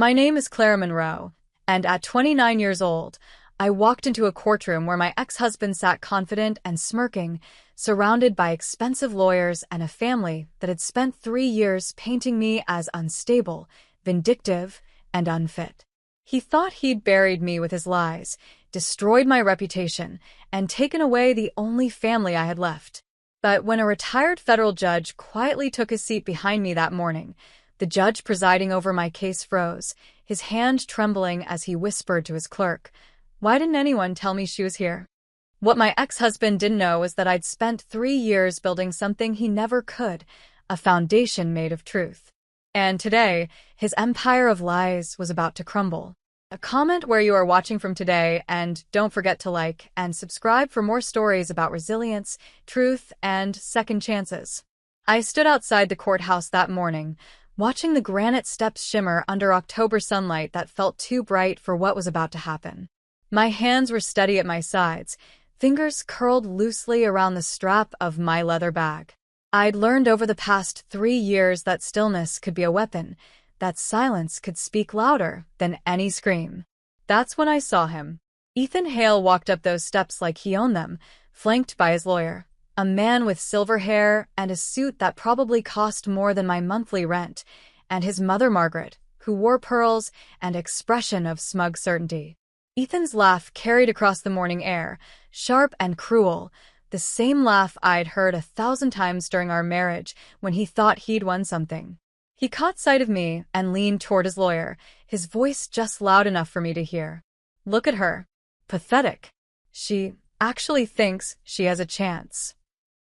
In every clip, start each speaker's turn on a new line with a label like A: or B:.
A: My name is Clara Monroe, and at 29 years old, I walked into a courtroom where my ex-husband sat confident and smirking, surrounded by expensive lawyers and a family that had spent 3 years painting me as unstable, vindictive, and unfit. He thought he'd buried me with his lies, destroyed my reputation, and taken away the only family I had left. But when a retired federal judge quietly took his seat behind me that morning, the judge presiding over my case froze, his hand trembling as he whispered to his clerk, "Why didn't anyone tell me she was here?" What my ex-husband didn't know was that I'd spent 3 years building something he never could, a foundation made of truth. And today, his empire of lies was about to crumble. A comment where you are watching from today, and don't forget to like and subscribe for more stories about resilience, truth, and second chances. I stood outside the courthouse that morning, watching the granite steps shimmer under October sunlight that felt too bright for what was about to happen. My hands were steady at my sides, fingers curled loosely around the strap of my leather bag. I'd learned over the past 3 years that stillness could be a weapon, that silence could speak louder than any scream. That's when I saw him. Ethan Hale walked up those steps like he owned them, flanked by his lawyer, a man with silver hair and a suit that probably cost more than my monthly rent, and his mother Margaret, who wore pearls and expression of smug certainty. Ethan's laugh carried across the morning air, sharp and cruel, the same laugh I'd heard 1,000 times during our marriage when he thought he'd won something. He caught sight of me and leaned toward his lawyer, his voice just loud enough for me to hear. "Look at her. Pathetic. She actually thinks she has a chance."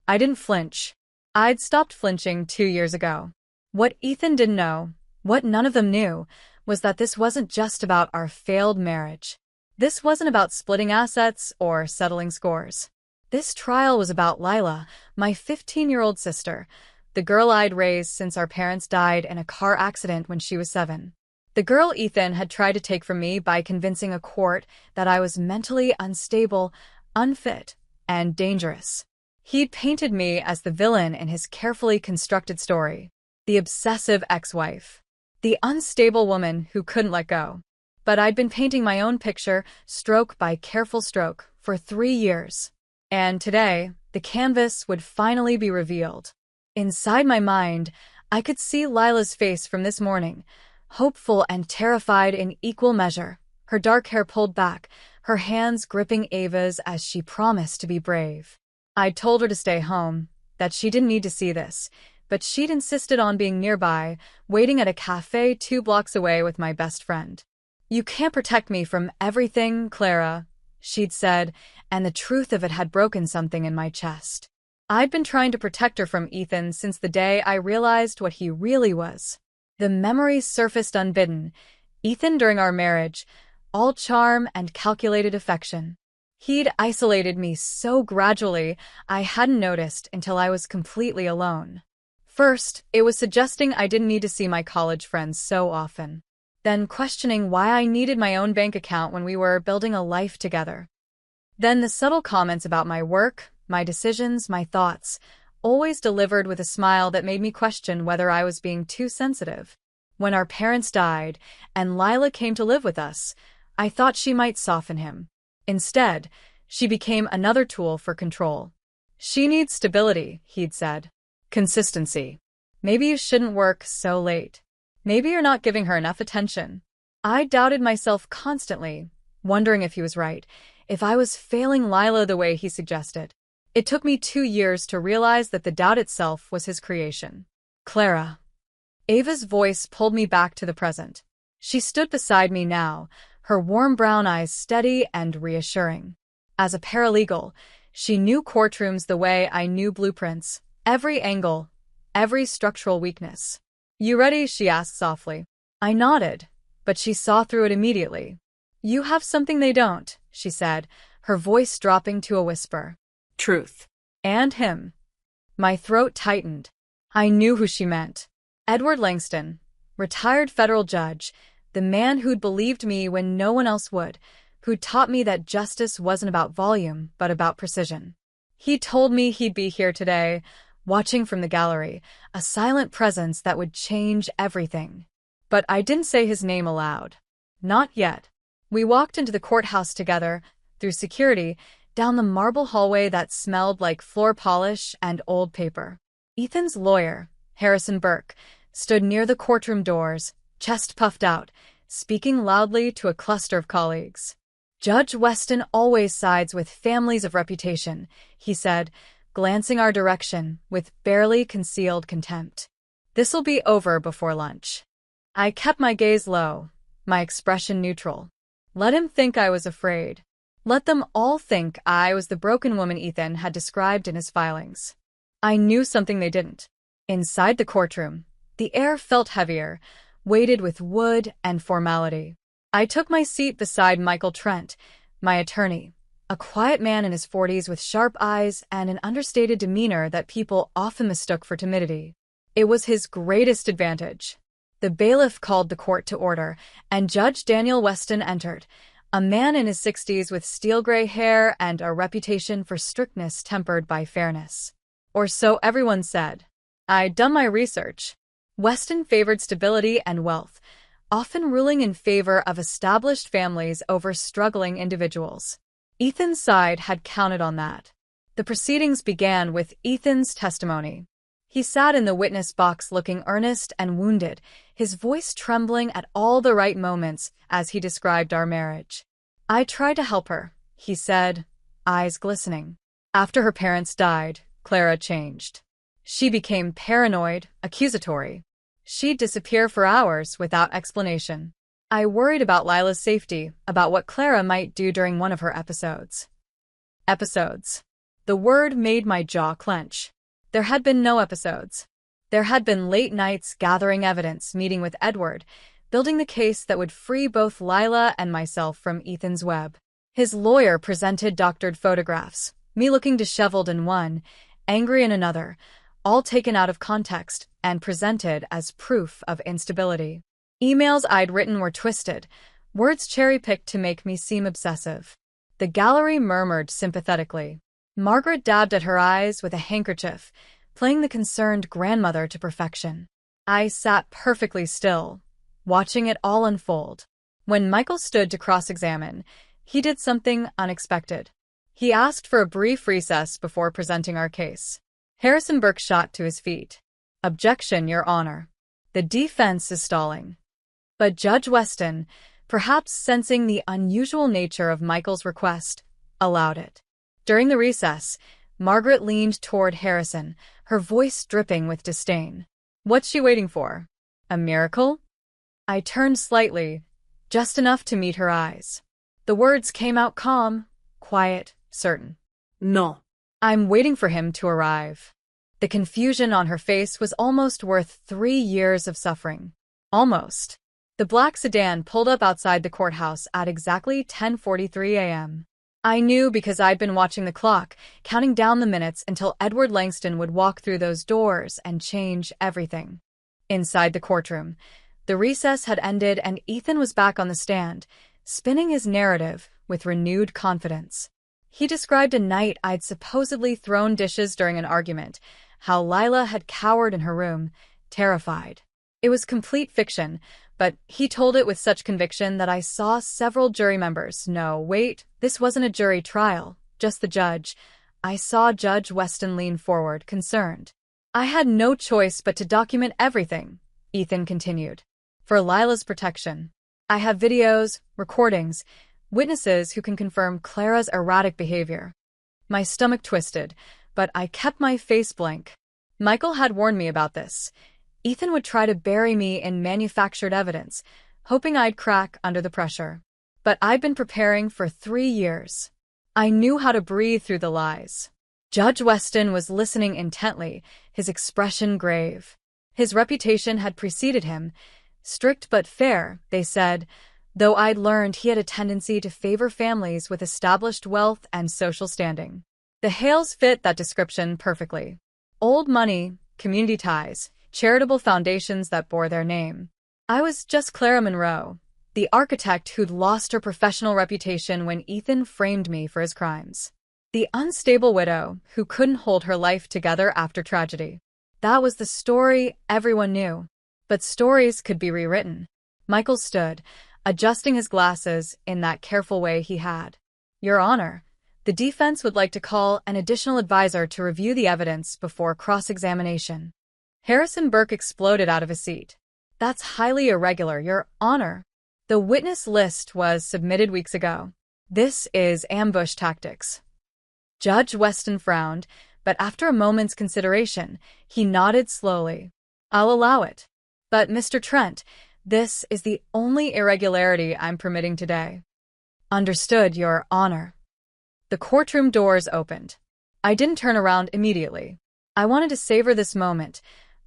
A: I didn't flinch. I'd stopped flinching 2 years ago. What Ethan didn't know, what none of them knew, was that this wasn't just about our failed marriage. This wasn't about splitting assets or settling scores. This trial was about Lila, my 15-year-old sister, the girl I'd raised since our parents died in a car accident when she was 7. The girl Ethan had tried to take from me by convincing a court that I was mentally unstable, unfit, and dangerous. He'd painted me as the villain in his carefully constructed story, the obsessive ex-wife, the unstable woman who couldn't let go. But I'd been painting my own picture, stroke by careful stroke, for 3 years. And today, the canvas would finally be revealed. Inside my mind, I could see Lila's face from this morning, hopeful and terrified in equal measure, her dark hair pulled back, her hands gripping Ava's as she promised to be brave. I'd told her to stay home, that she didn't need to see this, but she'd insisted on being nearby, waiting at a cafe 2 blocks away with my best friend. "You can't protect me from everything, Clara," she'd said, and the truth of it had broken something in my chest. I'd been trying to protect her from Ethan since the day I realized what he really was. The memories surfaced unbidden. Ethan during our marriage, all charm and calculated affection. He'd isolated me so gradually I hadn't noticed until I was completely alone. First, it was suggesting I didn't need to see my college friends so often. Then questioning why I needed my own bank account when we were building a life together. Then the subtle comments about my work, my decisions, my thoughts, always delivered with a smile that made me question whether I was being too sensitive. When our parents died and Lila came to live with us, I thought she might soften him. Instead, she became another tool for control. "She needs stability," he'd said. "Consistency. Maybe you shouldn't work so late. Maybe you're not giving her enough attention." I doubted myself constantly, wondering if he was right, if I was failing Lila the way he suggested. It took me 2 years to realize that the doubt itself was his creation. "Clara." Ava's voice pulled me back to the present. She stood beside me now, her warm brown eyes steady and reassuring. As a paralegal, she knew courtrooms the way I knew blueprints, every angle, every structural weakness. "You ready?" she asked softly. I nodded, but she saw through it immediately. "You have something they don't," she said, her voice dropping to a whisper. "Truth." "And him." My throat tightened. I knew who she meant. Edward Langston, retired federal judge, the man who'd believed me when no one else would, who'd taught me that justice wasn't about volume, but about precision. He told me he'd be here today, watching from the gallery, a silent presence that would change everything. but I didn't say his name aloud. Not yet. We walked into the courthouse together, through security, down the marble hallway that smelled like floor polish and old paper. Ethan's lawyer, Harrison Burke, stood near the courtroom doors, chest puffed out, speaking loudly to a cluster of colleagues. Judge Weston always sides with families of reputation, he said, glancing our direction with barely concealed contempt. This'll be over before lunch. I kept my gaze low, my expression neutral. Let him think I was afraid. Let them all think I was the broken woman Ethan had described in his filings. I knew something they didn't. Inside the courtroom, the air felt heavier, weighted with wood and formality. I took my seat beside Michael Trent, my attorney, a quiet man in his 40s with sharp eyes and an understated demeanor that people often mistook for timidity. It was his greatest advantage. The bailiff called the court to order, and Judge Daniel Weston entered, a man in his 60s with steel-gray hair and a reputation for strictness tempered by fairness. Or so everyone said. I'd done my research. Weston favored stability and wealth, often ruling in favor of established families over struggling individuals. Ethan's side had counted on that. The proceedings began with Ethan's testimony. He sat in the witness box looking earnest and wounded, his voice trembling at all the right moments as he described our marriage. I tried to help her, he said, eyes glistening. After her parents died, Clara changed. She became paranoid, accusatory. She'd disappear for hours without explanation. I worried about Lila's safety, about what Clara might do during one of her episodes. Episodes. The word made my jaw clench. There had been no episodes. There had been late nights gathering evidence, meeting with Edward, building the case that would free both Lila and myself from Ethan's web. His lawyer presented doctored photographs, me looking disheveled in one, angry in another, all taken out of context and presented as proof of instability. Emails I'd written were twisted, words cherry-picked to make me seem obsessive. The gallery murmured sympathetically. Margaret dabbed at her eyes with a handkerchief, playing the concerned grandmother to perfection. I sat perfectly still, watching it all unfold. When Michael stood to cross-examine, he did something unexpected. He asked for a brief recess before presenting our case. Harrison Burke shot to his feet. Objection, Your Honor. The defense is stalling. But Judge Weston, perhaps sensing the unusual nature of Michael's request, allowed it. During the recess, Margaret leaned toward Harrison, her voice dripping with disdain. What's she waiting for? A miracle? I turned slightly, just enough to meet her eyes. The words came out calm, quiet, certain. No. I'm waiting for him to arrive. The confusion on her face was almost worth 3 years of suffering. Almost. The black sedan pulled up outside the courthouse at exactly 10:43 a.m. I knew because I'd been watching the clock, counting down the minutes until Edward Langston would walk through those doors and change everything. Inside the courtroom, the recess had ended and Ethan was back on the stand, spinning his narrative with renewed confidence. He described a night I'd supposedly thrown dishes during an argument, how Lila had cowered in her room, terrified. It was complete fiction, but he told it with such conviction that I saw several jury members. No, wait, this wasn't a jury trial, just the judge. I saw Judge Weston lean forward, concerned. I had no choice but to document everything, Ethan continued. For Lila's protection. I have videos, recordings, witnesses who can confirm Clara's erratic behavior. My stomach twisted, but I kept my face blank. Michael had warned me about this. Ethan would try to bury me in manufactured evidence, hoping I'd crack under the pressure. But I'd been preparing for 3 years. I knew how to breathe through the lies. Judge Weston was listening intently, his expression grave. His reputation had preceded him. Strict but fair, they said, though I'd learned he had a tendency to favor families with established wealth and social standing. The Hales fit that description perfectly. Old money, community ties, charitable foundations that bore their name. I was just Clara Monroe, the architect who'd lost her professional reputation when Ethan framed me for his crimes. The unstable widow who couldn't hold her life together after tragedy. That was the story everyone knew. But stories could be rewritten. Michael stood, adjusting his glasses in that careful way he had. Your Honor, the defense would like to call an additional advisor to review the evidence before cross-examination. Harrison Burke exploded out of his seat. That's highly irregular, Your Honor. The witness list was submitted weeks ago. This is ambush tactics. Judge Weston frowned, but after a moment's consideration, he nodded slowly. I'll allow it. But, Mr. Trent, this is the only irregularity I'm permitting today. Understood, Your Honor. The courtroom doors opened. I didn't turn around immediately. I wanted to savor this moment,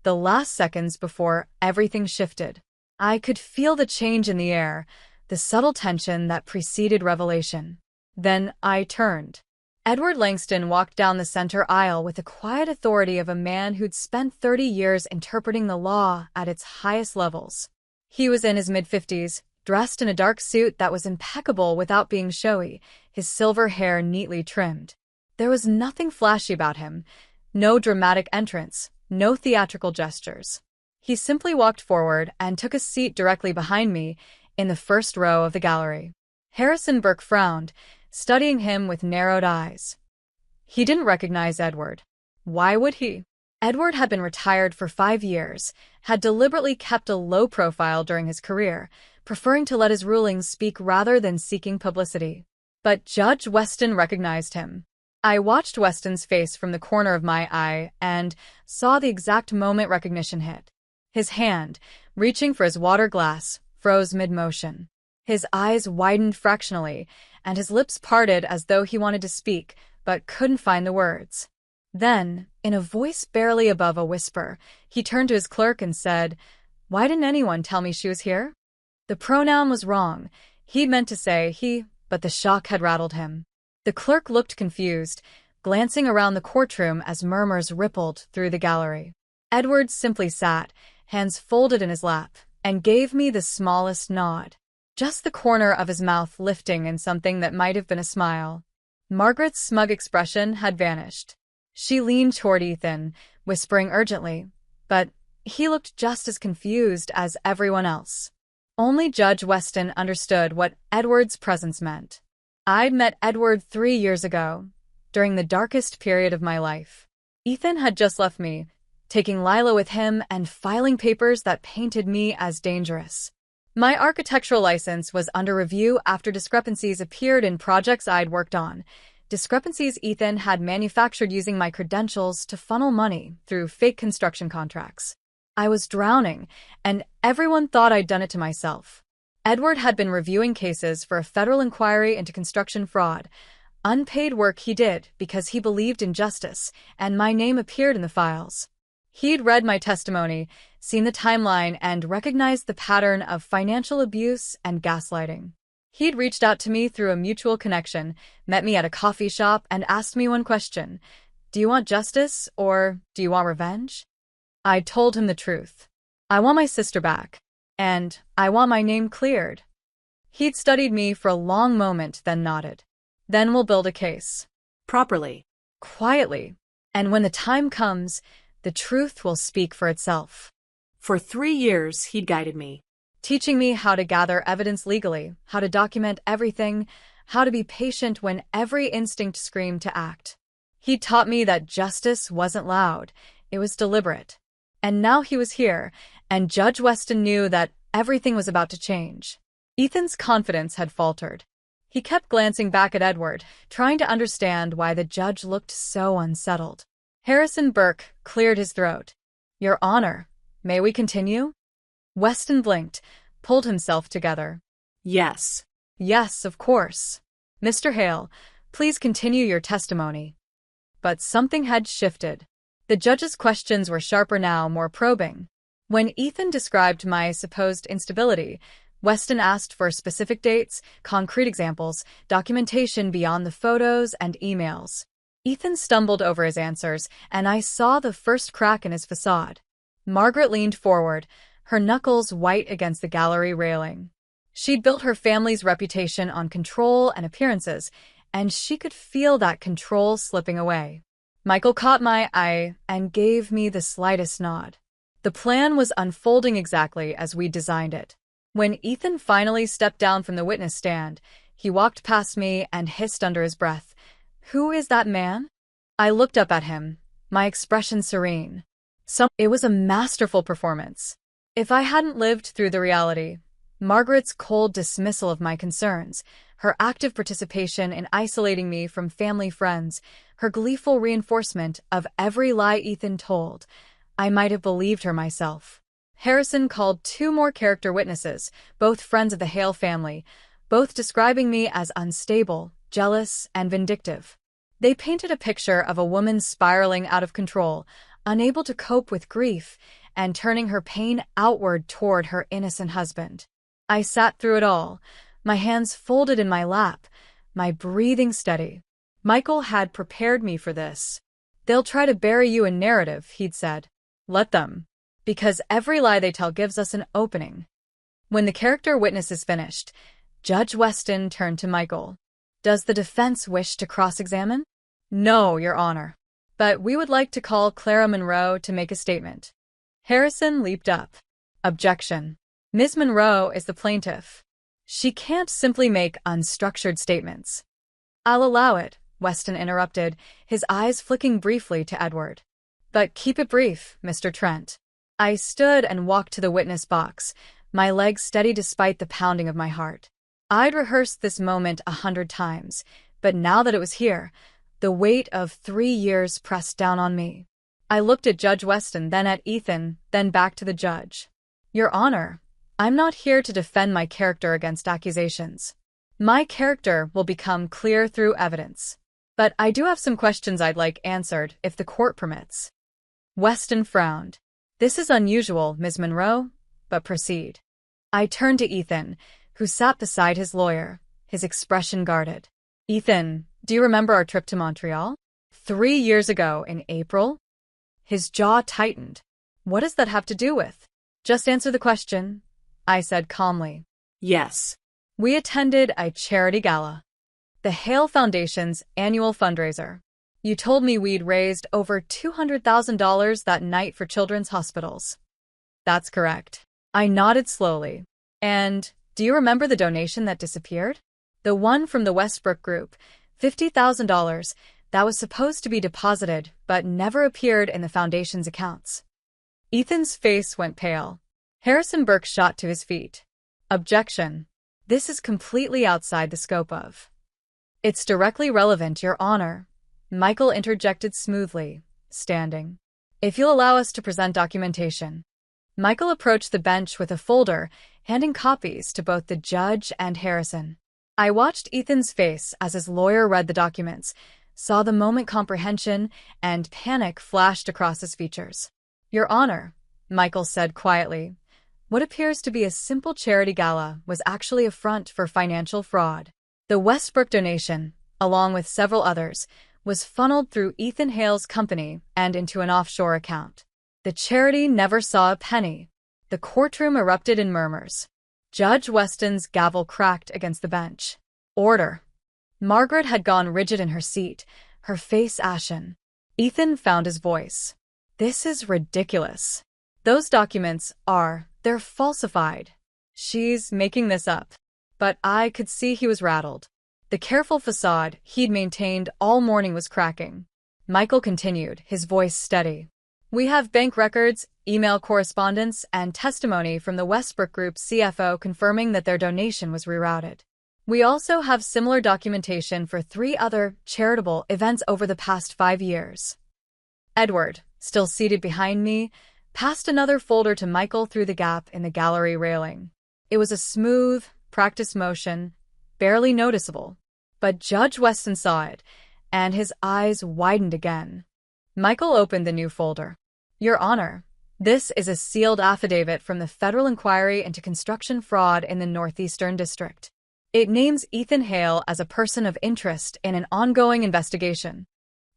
A: the last seconds before everything shifted. I could feel the change in the air, the subtle tension that preceded revelation. Then I turned. Edward Langston walked down the center aisle with the quiet authority of a man who'd spent 30 years interpreting the law at its highest levels. He was in his mid-50s, dressed in a dark suit that was impeccable without being showy, his silver hair neatly trimmed. There was nothing flashy about him, no dramatic entrance, no theatrical gestures. He simply walked forward and took a seat directly behind me in the first row of the gallery. Harrison Burke frowned, studying him with narrowed eyes. He didn't recognize Edward. Why would he? Edward had been retired for 5 years, had deliberately kept a low profile during his career, preferring to let his rulings speak rather than seeking publicity. But Judge Weston recognized him. I watched Weston's face from the corner of my eye and saw the exact moment recognition hit. His hand, reaching for his water glass, froze mid-motion. His eyes widened fractionally, and his lips parted as though he wanted to speak, but couldn't find the words. Then, in a voice barely above a whisper, he turned to his clerk and said, "Why didn't anyone tell me she was here?" The pronoun was wrong. He'd meant to say he, but the shock had rattled him. The clerk looked confused, glancing around the courtroom as murmurs rippled through the gallery. Edward simply sat, hands folded in his lap, and gave me the smallest nod. Just the corner of his mouth lifting in something that might have been a smile. Margaret's smug expression had vanished. She leaned toward Ethan, whispering urgently, but he looked just as confused as everyone else. Only Judge Weston understood what Edward's presence meant. I'd met Edward 3 years ago, during the darkest period of my life. Ethan had just left me, taking Lila with him and filing papers that painted me as dangerous. My architectural license was under review after discrepancies appeared in projects I'd worked on, discrepancies Ethan had manufactured using my credentials to funnel money through fake construction contracts. I was drowning, and everyone thought I'd done it to myself. Edward had been reviewing cases for a federal inquiry into construction fraud, unpaid work he did because he believed in justice, and my name appeared in the files. He'd read my testimony, seen the timeline, and recognized the pattern of financial abuse and gaslighting. He'd reached out to me through a mutual connection, met me at a coffee shop, and asked me one question: do you want justice or do you want revenge? I told him the truth. I want my sister back, and I want my name cleared. He'd studied me for a long moment, then nodded. Then we'll build a case.
B: Properly.
A: Quietly. And when the time comes, the truth will speak for itself.
B: For 3 years, he'd guided me,
A: teaching me how to gather evidence legally, how to document everything, how to be patient when every instinct screamed to act. He taught me that justice wasn't loud, it was deliberate. And now he was here, and Judge Weston knew that everything was about to change. Ethan's confidence had faltered. He kept glancing back at Edward, trying to understand why the judge looked so unsettled. Harrison Burke cleared his throat. Your Honor, may we continue? Weston blinked, pulled himself together.
B: Yes.
A: Yes, of course. Mr. Hale, please continue your testimony. But something had shifted. The judge's questions were sharper now, more probing. When Ethan described my supposed instability, Weston asked for specific dates, concrete examples, documentation beyond the photos and emails. Ethan stumbled over his answers, and I saw the first crack in his facade. Margaret leaned forward, her knuckles white against the gallery railing. She'd built her family's reputation on control and appearances, and she could feel that control slipping away. Michael caught my eye and gave me the slightest nod. The plan was unfolding exactly as we designed it. When Ethan finally stepped down from the witness stand, he walked past me and hissed under his breath, "Who is that man?" I looked up at him, my expression serene. It was a masterful performance. If I hadn't lived through the reality, Margaret's cold dismissal of my concerns, her active participation in isolating me from family friends, her gleeful reinforcement of every lie Ethan told, I might have believed her myself. Harrison called 2 more character witnesses, both friends of the Hale family, both describing me as unstable, jealous, and vindictive. They painted a picture of a woman spiraling out of control, unable to cope with grief, and turning her pain outward toward her innocent husband. I sat through it all, my hands folded in my lap, my breathing steady. Michael had prepared me for this. "They'll try to bury you in narrative," he'd said. "Let them. Because every lie they tell gives us an opening." When the character witness is finished, Judge Weston turned to Michael. "Does the defense wish to cross-examine?" "No, Your Honor. But we would like to call Clara Monroe to make a statement." Harrison leaped up. "Objection. Ms. Monroe is the plaintiff. She can't simply make unstructured statements." "I'll allow it," Weston interrupted, his eyes flicking briefly to Edward. "But keep it brief, Mr. Trent." I stood and walked to the witness box, my legs steady despite the pounding of my heart. I'd rehearsed this moment 100 times, but now that it was here, the weight of 3 years pressed down on me. I looked at Judge Weston, then at Ethan, then back to the judge. "Your Honor, I'm not here to defend my character against accusations. My character will become clear through evidence. But I do have some questions I'd like answered, if the court permits." Weston frowned. "This is unusual, Ms. Monroe, but proceed." I turned to Ethan, who sat beside his lawyer, his expression guarded. "Ethan, do you remember our trip to Montreal? 3 years ago in April?" His jaw tightened. "What does that have to do with?" "Just answer the question," I said calmly.
B: Yes.
A: "We attended a charity gala. The Hale Foundation's annual fundraiser. You told me we'd raised over $200,000 that night for children's hospitals." "That's correct." I nodded slowly. "And do you remember the donation that disappeared? The one from the Westbrook Group, $50,000, that was supposed to be deposited but never appeared in the foundation's accounts." Ethan's face went pale. Harrison Burke shot to his feet. "Objection. This is completely outside the scope of." "It's directly relevant, Your Honor," Michael interjected smoothly, standing. "If you'll allow us to present documentation." Michael approached the bench with a folder, handing copies to both the judge and Harrison. I watched Ethan's face as his lawyer read the documents, saw the moment comprehension, and panic flashed across his features. "Your Honor," Michael said quietly, "what appears to be a simple charity gala was actually a front for financial fraud. The Westbrook donation, along with several others, was funneled through Ethan Hale's company and into an offshore account. The charity never saw a penny." The courtroom erupted in murmurs. Judge Weston's gavel cracked against the bench. "Order." Margaret had gone rigid in her seat, her face ashen. Ethan found his voice. "This is ridiculous. Those documents they're falsified. She's making this up." But I could see he was rattled. The careful facade he'd maintained all morning was cracking. Michael continued, his voice steady. "We have bank records, email correspondence, and testimony from the Westbrook Group's CFO confirming that their donation was rerouted. We also have similar documentation for 3 other charitable events over the past 5 years." Edward, still seated behind me, passed another folder to Michael through the gap in the gallery railing. It was a smooth, practiced motion, barely noticeable. But Judge Weston saw it, and his eyes widened again. Michael opened the new folder. "Your Honor, this is a sealed affidavit from the Federal Inquiry into Construction Fraud in the Northeastern District. It names Ethan Hale as a person of interest in an ongoing investigation."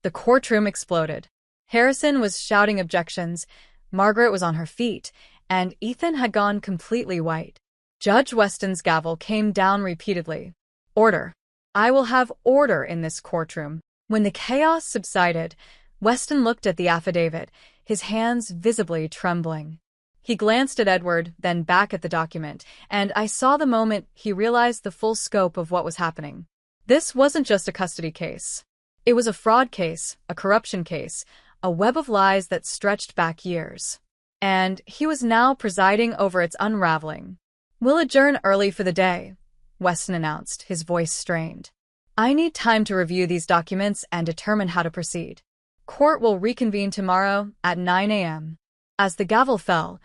A: The courtroom exploded. Harrison was shouting objections, Margaret was on her feet, and Ethan had gone completely white. Judge Weston's gavel came down repeatedly. "Order. I will have order in this courtroom." When the chaos subsided, Weston looked at the affidavit, his hands visibly trembling. He glanced at Edward, then back at the document, and I saw the moment he realized the full scope of what was happening. This wasn't just a custody case. It was a fraud case, a corruption case, a web of lies that stretched back years. And he was now presiding over its unraveling. "We'll adjourn early for the day," Weston announced, his voice strained. "I need time to review these documents and determine how to proceed. Court will reconvene tomorrow at 9 a.m. As the gavel fell,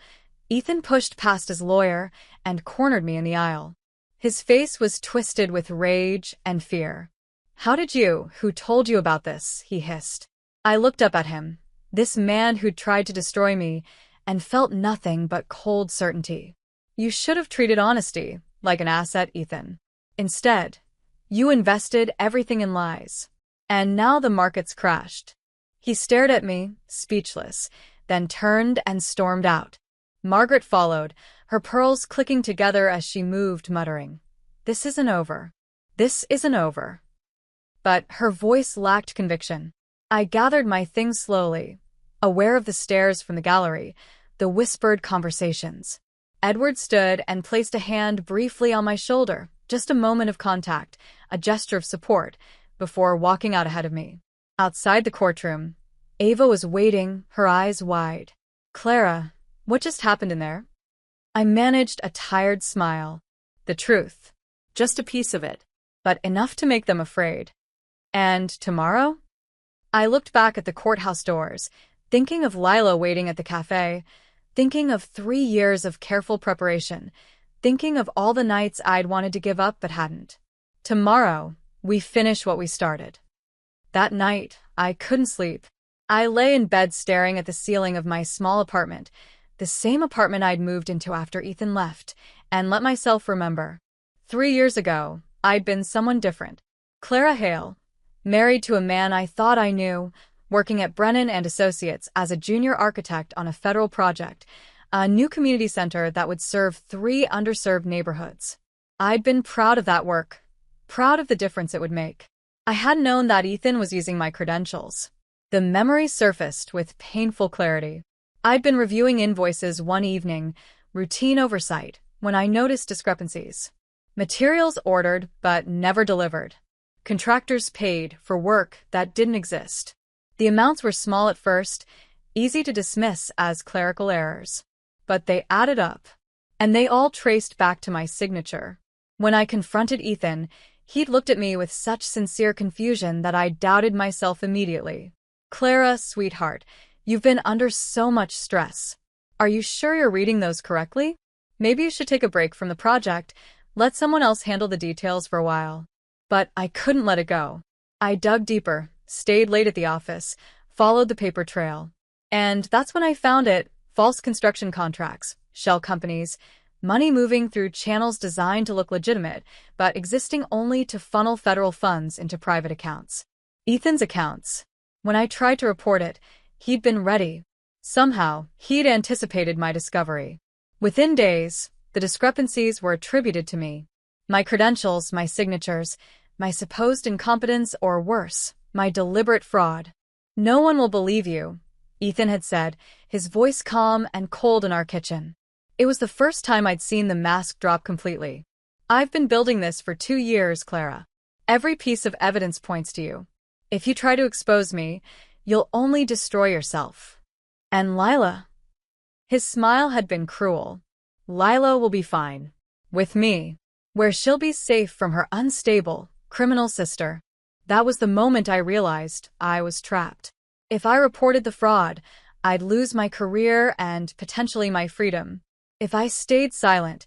A: Ethan pushed past his lawyer and cornered me in the aisle. His face was twisted with rage and fear. Who told you about this?" he hissed. I looked up at him, this man who'd tried to destroy me, and felt nothing but cold certainty. "You should have treated honesty like an asset, Ethan. Instead, you invested everything in lies. And now the market's crashed." He stared at me, speechless, then turned and stormed out. Margaret followed, her pearls clicking together as she moved, muttering, "This isn't over. This isn't over." But her voice lacked conviction. I gathered my things slowly, aware of the stares from the gallery, the whispered conversations. Edward stood and placed a hand briefly on my shoulder, just a moment of contact, a gesture of support, before walking out ahead of me. Outside the courtroom, Ava was waiting, her eyes wide. "Clara, what just happened in there?" I managed a tired smile. "The truth.
B: Just a piece of it."
A: But enough to make them afraid. "And tomorrow?" I looked back at the courthouse doors, thinking of Lila waiting at the cafe, thinking of 3 years of careful preparation, thinking of all the nights I'd wanted to give up but hadn't. Tomorrow, we finish what we started. That night, I couldn't sleep. I lay in bed staring at the ceiling of my small apartment, the same apartment I'd moved into after Ethan left, and let myself remember. 3 years ago, I'd been someone different. Clara Hale, married to a man I thought I knew, working at Brennan and Associates as a junior architect on a federal project, a new community center that would serve 3 underserved neighborhoods. I'd been proud of that work, proud of the difference it would make. I hadn't known that Ethan was using my credentials. The memory surfaced with painful clarity. I'd been reviewing invoices one evening, routine oversight, when I noticed discrepancies. Materials ordered but never delivered. Contractors paid for work that didn't exist. The amounts were small at first, easy to dismiss as clerical errors. But they added up, and they all traced back to my signature. When I confronted Ethan, he'd looked at me with such sincere confusion that I doubted myself immediately. "Clara, sweetheart, you've been under so much stress. Are you sure you're reading those correctly? Maybe you should take a break from the project, let someone else handle the details for a while." But I couldn't let it go. I dug deeper, stayed late at the office, followed the paper trail. And that's when I found it: false construction contracts, shell companies, money moving through channels designed to look legitimate, but existing only to funnel federal funds into private accounts. Ethan's accounts. When I tried to report it, he'd been ready. Somehow, he'd anticipated my discovery. Within days, the discrepancies were attributed to me. My credentials, my signatures, my supposed incompetence, or worse, my deliberate fraud. "No one will believe you," Ethan had said, his voice calm and cold in our kitchen. It was the first time I'd seen the mask drop completely. "I've been building this for 2 years, Clara. Every piece of evidence points to you. If you try to expose me, you'll only destroy yourself. And Lila." His smile had been cruel. "Lila will be fine. With me. Where she'll be safe from her unstable, criminal sister." That was the moment I realized I was trapped. If I reported the fraud, I'd lose my career and potentially my freedom. If I stayed silent,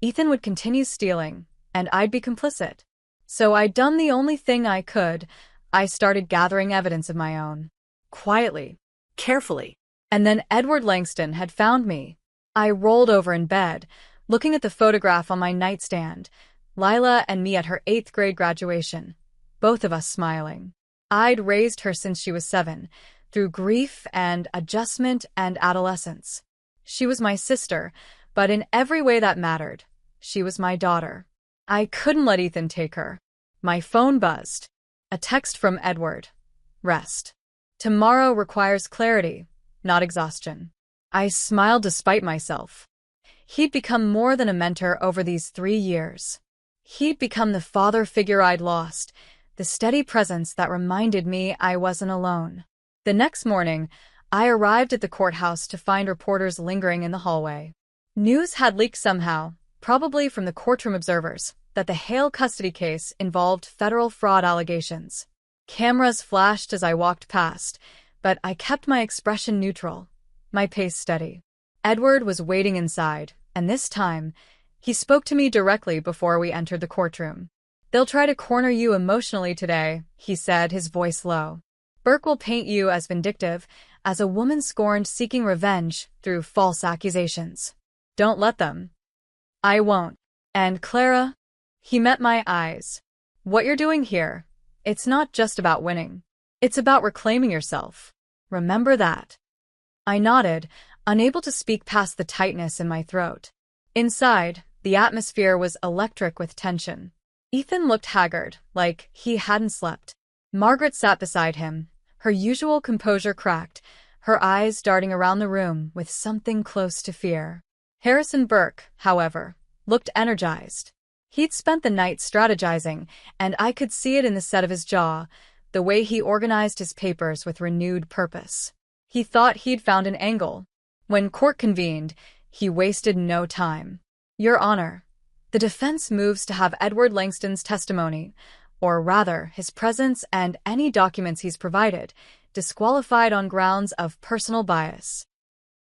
A: Ethan would continue stealing, and I'd be complicit. So I'd done the only thing I could. I started gathering evidence of my own. Quietly.
B: Carefully.
A: And then Edward Langston had found me. I rolled over in bed, looking at the photograph on my nightstand, Lila and me at her 8th grade graduation, both of us smiling. I'd raised her since she was 7, through grief and adjustment and adolescence. She was my sister, but in every way that mattered, she was my daughter. I couldn't let Ethan take her. My phone buzzed. A text from Edward. "Rest. Tomorrow requires clarity, not exhaustion." I smiled despite myself. He'd become more than a mentor over these 3 years. He'd become the father figure I'd lost, the steady presence that reminded me I wasn't alone. The next morning, I arrived at the courthouse to find reporters lingering in the hallway. News had leaked somehow, probably from the courtroom observers, that the Hale custody case involved federal fraud allegations. Cameras flashed as I walked past, but I kept my expression neutral, my pace steady. Edward was waiting inside, and this time, he spoke to me directly before we entered the courtroom. "They'll try to corner you emotionally today," he said, his voice low. "Burke will paint you as vindictive, as a woman scorned seeking revenge through false accusations. Don't let them." "I won't. And Clara?" He met my eyes. "What you're doing here, it's not just about winning. It's about reclaiming yourself. Remember that." I nodded, unable to speak past the tightness in my throat. Inside, the atmosphere was electric with tension. Ethan looked haggard, like he hadn't slept. Margaret sat beside him, her usual composure cracked, her eyes darting around the room with something close to fear. Harrison Burke, however, looked energized. He'd spent the night strategizing, and I could see it in the set of his jaw, the way he organized his papers with renewed purpose. He thought he'd found an angle. When court convened, he wasted no time. "Your Honor, the defense moves to have Edward Langston's testimony, or rather, his presence and any documents he's provided, disqualified on grounds of personal bias."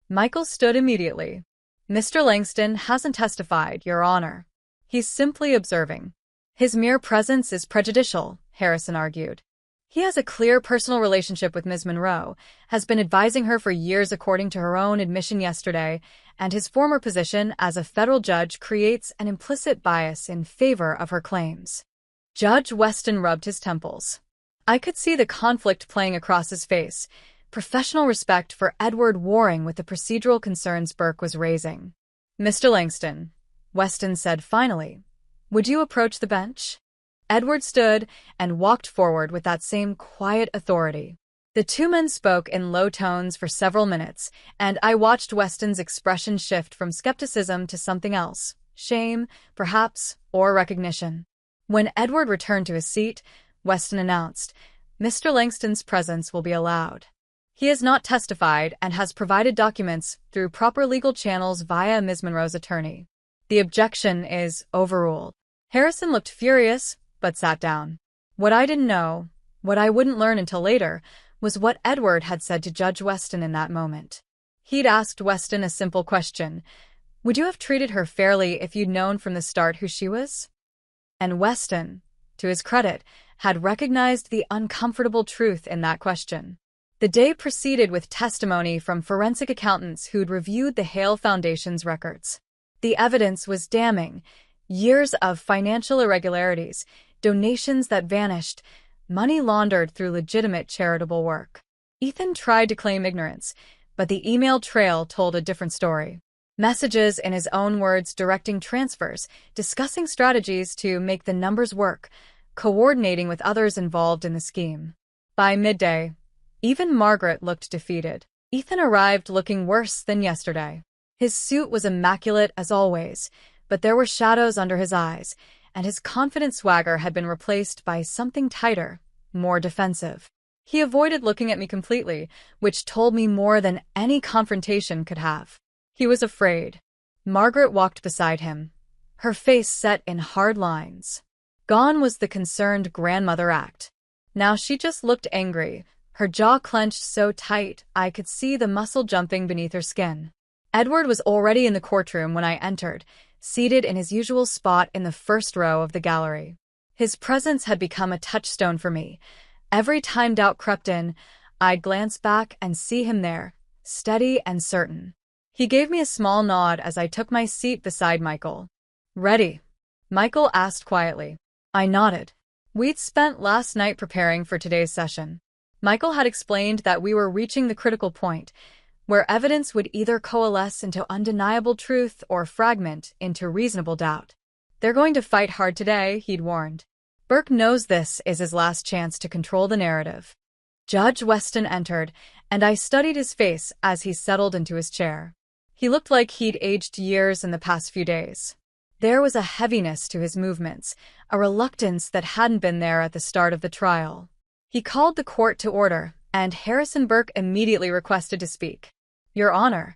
A: Michael stood immediately. "Mr. Langston hasn't testified, Your Honor. He's simply observing." "His mere presence is prejudicial," Harrison argued. "He has a clear personal relationship with Ms. Monroe, has been advising her for years according to her own admission yesterday, and his former position as a federal judge creates an implicit bias in favor of her claims." Judge Weston rubbed his temples. I could see the conflict playing across his face, professional respect for Edward warring with the procedural concerns Burke was raising. "Mr. Langston," Weston said finally, "would you approach the bench?" Edward stood and walked forward with that same quiet authority. The two men spoke in low tones for several minutes, and I watched Weston's expression shift from skepticism to something else, shame, perhaps, or recognition. When Edward returned to his seat, Weston announced, "Mr. Langston's presence will be allowed. He has not testified and has provided documents through proper legal channels via Ms. Monroe's attorney. The objection is overruled." Harrison looked furious, but sat down. What I didn't know, what I wouldn't learn until later, was what Edward had said to Judge Weston in that moment. He'd asked Weston a simple question: "Would you have treated her fairly if you'd known from the start who she was?" And Weston, to his credit, had recognized the uncomfortable truth in that question. The day proceeded with testimony from forensic accountants who'd reviewed the Hale Foundation's records. The evidence was damning: years of financial irregularities, donations that vanished, money laundered through legitimate charitable work. Ethan tried to claim ignorance, but the email trail told a different story. Messages in his own words directing transfers, discussing strategies to make the numbers work, coordinating with others involved in the scheme. By midday, even Margaret looked defeated. Ethan arrived looking worse than yesterday. His suit was immaculate as always, but there were shadows under his eyes, and his confident swagger had been replaced by something tighter, more defensive. He avoided looking at me completely, which told me more than any confrontation could have. He was afraid. Margaret walked beside him, her face set in hard lines. Gone was the concerned grandmother act. Now she just looked angry, her jaw clenched so tight I could see the muscle jumping beneath her skin. Edward was already in the courtroom when I entered, seated in his usual spot in the first row of the gallery. His presence had become a touchstone for me. Every time doubt crept in, I'd glance back and see him there, steady and certain. He gave me a small nod as I took my seat beside Michael. "Ready?" Michael asked quietly. I nodded. We'd spent last night preparing for today's session. Michael had explained that we were reaching the critical point, where evidence would either coalesce into undeniable truth or fragment into reasonable doubt. "They're going to fight hard today," he'd warned. "Burke knows this is his last chance to control the narrative." Judge Weston entered, and I studied his face as he settled into his chair. He looked like he'd aged years in the past few days. There was a heaviness to his movements, a reluctance that hadn't been there at the start of the trial. He called the court to order, and Harrison Burke immediately requested to speak. Your Honor,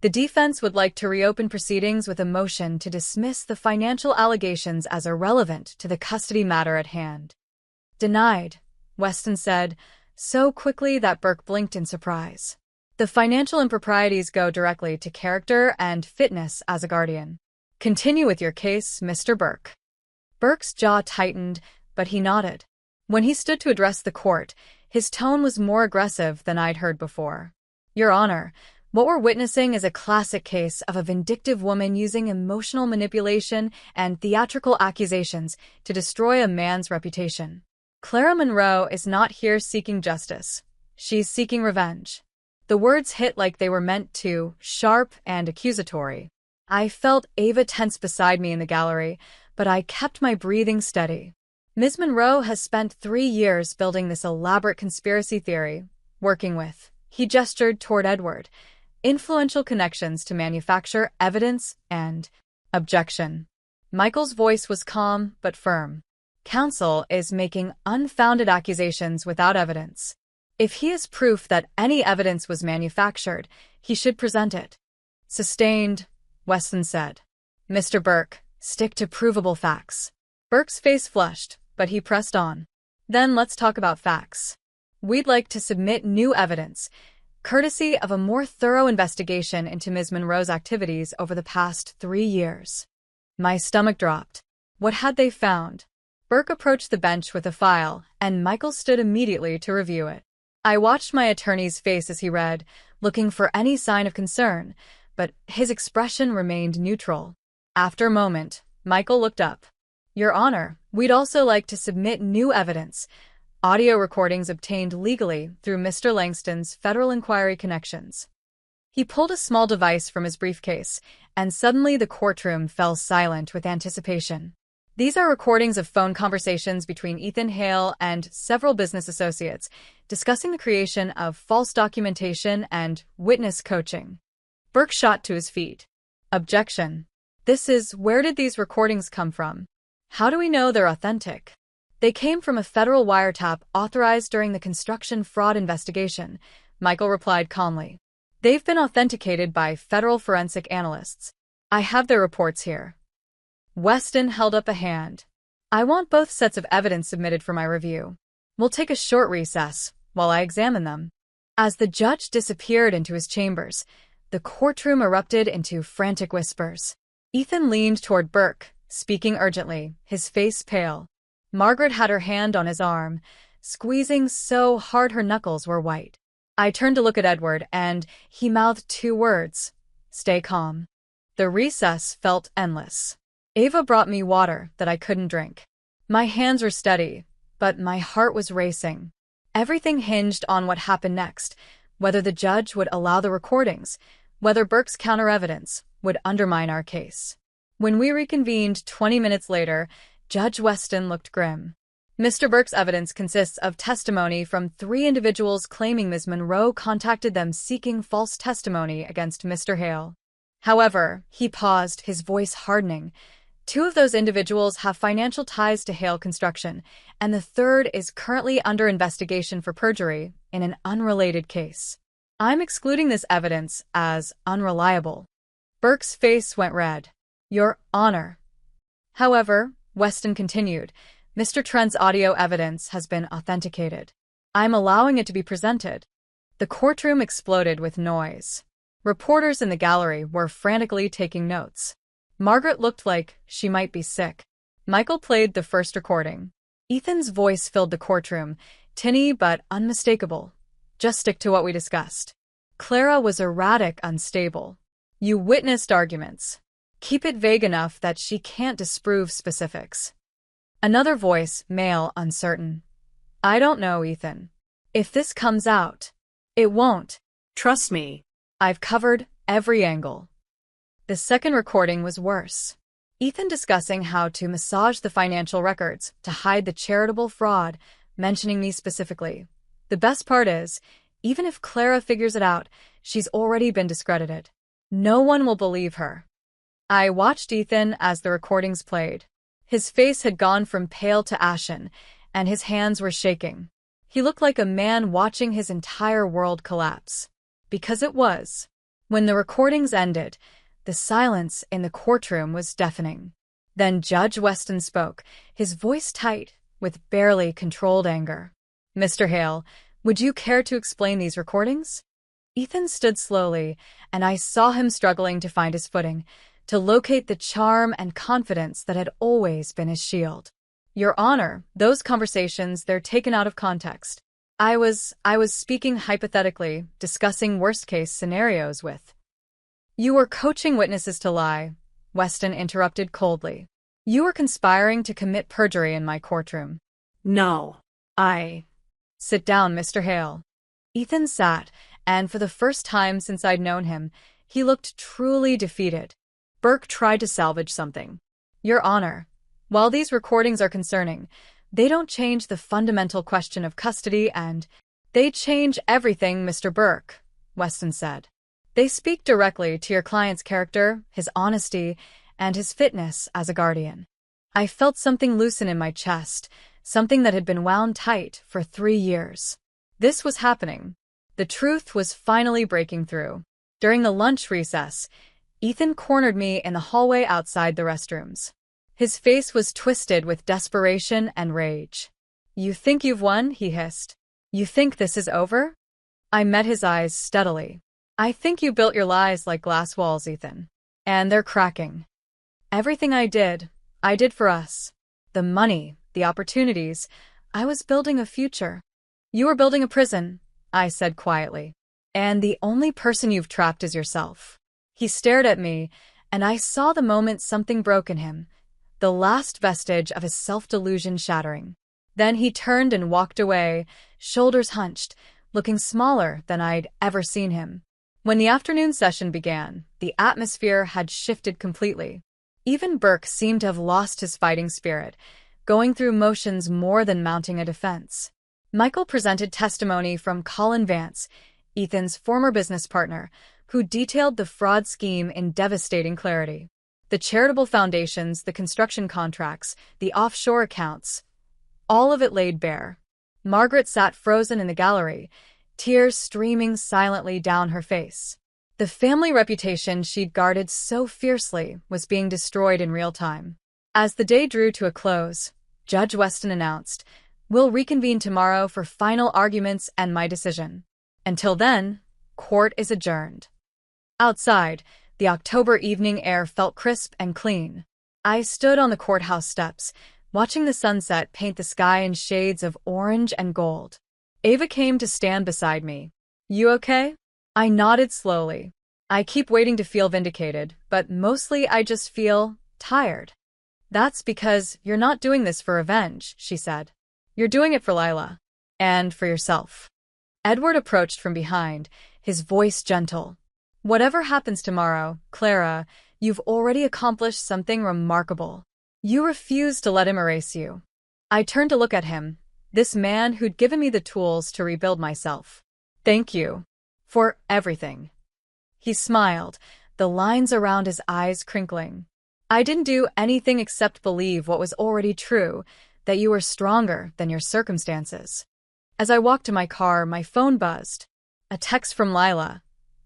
A: the defense would like to reopen proceedings with a motion to dismiss the financial allegations as irrelevant to the custody matter at hand. Denied, Weston said, so quickly that Burke blinked in surprise. The financial improprieties go directly to character and fitness as a guardian. Continue with your case, Mr. Burke. Burke's jaw tightened, but he nodded. When he stood to address the court, his tone was more aggressive than I'd heard before. Your Honor, what we're witnessing is a classic case of a vindictive woman using emotional manipulation and theatrical accusations to destroy a man's reputation. Clara Monroe is not here seeking justice. She's seeking revenge. The words hit like they were meant to, sharp and accusatory. I felt Ava tense beside me in the gallery, but I kept my breathing steady. Ms. Monroe has spent 3 years building this elaborate conspiracy theory, working with, he gestured toward Edward, influential connections to manufacture evidence and objection. Michael's voice was calm but firm. Counsel is making unfounded accusations without evidence. If he has proof that any evidence was manufactured, he should present it. Sustained, Weston said. Mr. Burke, stick to provable facts. Burke's face flushed, but he pressed on. Then let's talk about facts. We'd like to submit new evidence, courtesy of a more thorough investigation into Ms. Monroe's activities over the past 3 years. My stomach dropped. What had they found? Burke approached the bench with a file, and Michael stood immediately to review it. I watched my attorney's face as he read, looking for any sign of concern, but his expression remained neutral. After a moment, Michael looked up. Your Honor, we'd also like to submit new evidence, audio recordings obtained legally through Mr. Langston's federal inquiry connections. He pulled a small device from his briefcase, and suddenly the courtroom fell silent with anticipation. These are recordings of phone conversations between Ethan Hale and several business associates, discussing the creation of false documentation and witness coaching. Burke shot to his feet. Objection. Where did these recordings come from? How do we know they're authentic? They came from a federal wiretap authorized during the construction fraud investigation, Michael replied calmly. They've been authenticated by federal forensic analysts. I have their reports here. Weston held up a hand. I want both sets of evidence submitted for my review. We'll take a short recess while I examine them. As the judge disappeared into his chambers, the courtroom erupted into frantic whispers. Ethan leaned toward Burke, speaking urgently, his face pale. Margaret had her hand on his arm, squeezing so hard her knuckles were white. I turned to look at Edward, and he mouthed 2 words. Stay calm. The recess felt endless. Ava brought me water that I couldn't drink. My hands were steady, but my heart was racing. Everything hinged on what happened next, whether the judge would allow the recordings, whether Burke's counter-evidence would undermine our case. When we reconvened 20 minutes later, Judge Weston looked grim. Mr. Burke's evidence consists of testimony from 3 individuals claiming Ms. Monroe contacted them seeking false testimony against Mr. Hale. However, he paused, his voice hardening. 2 of those individuals have financial ties to Hale Construction, and the 3rd is currently under investigation for perjury in an unrelated case. I'm excluding this evidence as unreliable. Burke's face went red. Your Honor. However, Weston continued, Mr. Trent's audio evidence has been authenticated. I'm allowing it to be presented. The courtroom exploded with noise. Reporters in the gallery were frantically taking notes. Margaret looked like she might be sick. Michael played the first recording. Ethan's voice filled the courtroom, tinny but unmistakable. Just stick to what we discussed. Clara was erratic, unstable. You witnessed arguments. Keep it vague enough that she can't disprove specifics. Another voice, male, uncertain. I don't know, Ethan. If this comes out, it won't.
B: Trust me.
A: I've covered every angle. The second recording was worse. Ethan discussing how to massage the financial records to hide the charitable fraud, mentioning me specifically. The best part is, even if Clara figures it out, she's already been discredited. No one will believe her. I watched Ethan as the recordings played. His face had gone from pale to ashen, and his hands were shaking. He looked like a man watching his entire world collapse. Because it was. When the recordings ended, the silence in the courtroom was deafening. Then Judge Weston spoke, his voice tight, with barely controlled anger. "Mr. Hale, would you care to explain these recordings?" Ethan stood slowly, and I saw him struggling to find his footing, to locate the charm and confidence that had always been his shield. "Your Honor, those conversations, they're taken out of context. I was speaking hypothetically, discussing worst-case scenarios with—" "You were coaching witnesses to lie," Weston interrupted coldly. "You were conspiring to commit perjury in my courtroom."
B: No.
A: "Sit down, Mr. Hale." Ethan sat, and for the first time since I'd known him, he looked truly defeated. Burke tried to salvage something. "Your Honor, while these recordings are concerning, they don't change the fundamental question of custody and—" "They change everything, Mr. Burke," Weston said. "They speak directly to your client's character, his honesty, and his fitness as a guardian." I felt something loosen in my chest, something that had been wound tight for 3 years. This was happening. The truth was finally breaking through. During the lunch recess, Ethan cornered me in the hallway outside the restrooms. His face was twisted with desperation and rage. "You think you've won?" he hissed. "You think this is over?" I met his eyes steadily. "I think you built your lies like glass walls, Ethan. And they're cracking. Everything I did for us. The money, the opportunities. I was building a future. You were building a prison," I said quietly. "And the only person you've trapped is yourself." He stared at me, and I saw the moment something broke in him, the last vestige of his self-delusion shattering. Then he turned and walked away, shoulders hunched, looking smaller than I'd ever seen him. When the afternoon session began, the atmosphere had shifted completely. Even Burke seemed to have lost his fighting spirit, going through motions more than mounting a defense. Michael presented testimony from Colin Vance, Ethan's former business partner, who detailed the fraud scheme in devastating clarity. The charitable foundations, the construction contracts, the offshore accounts, all of it laid bare. Margaret sat frozen in the gallery, tears streaming silently down her face. The family reputation she'd guarded so fiercely was being destroyed in real time. As the day drew to a close, Judge Weston announced, "We'll reconvene tomorrow for final arguments and my decision. Until then, court is adjourned." Outside, the October evening air felt crisp and clean. I stood on the courthouse steps, watching the sunset paint the sky in shades of orange and gold. Ava came to stand beside me. "You okay?" I nodded slowly. "I keep waiting to feel vindicated, but mostly I just feel tired." "That's because you're not doing this for revenge," she said. "You're doing it for Lila. And for yourself." Edward approached from behind, his voice gentle. "Whatever happens tomorrow, Clara, you've already accomplished something remarkable. You refuse to let him erase you." I turned to look at him, this man who'd given me the tools to rebuild myself. "Thank you. For everything." He smiled, the lines around his eyes crinkling. "I didn't do anything except believe what was already true, that you were stronger than your circumstances." As I walked to my car, my phone buzzed. A text from Lila.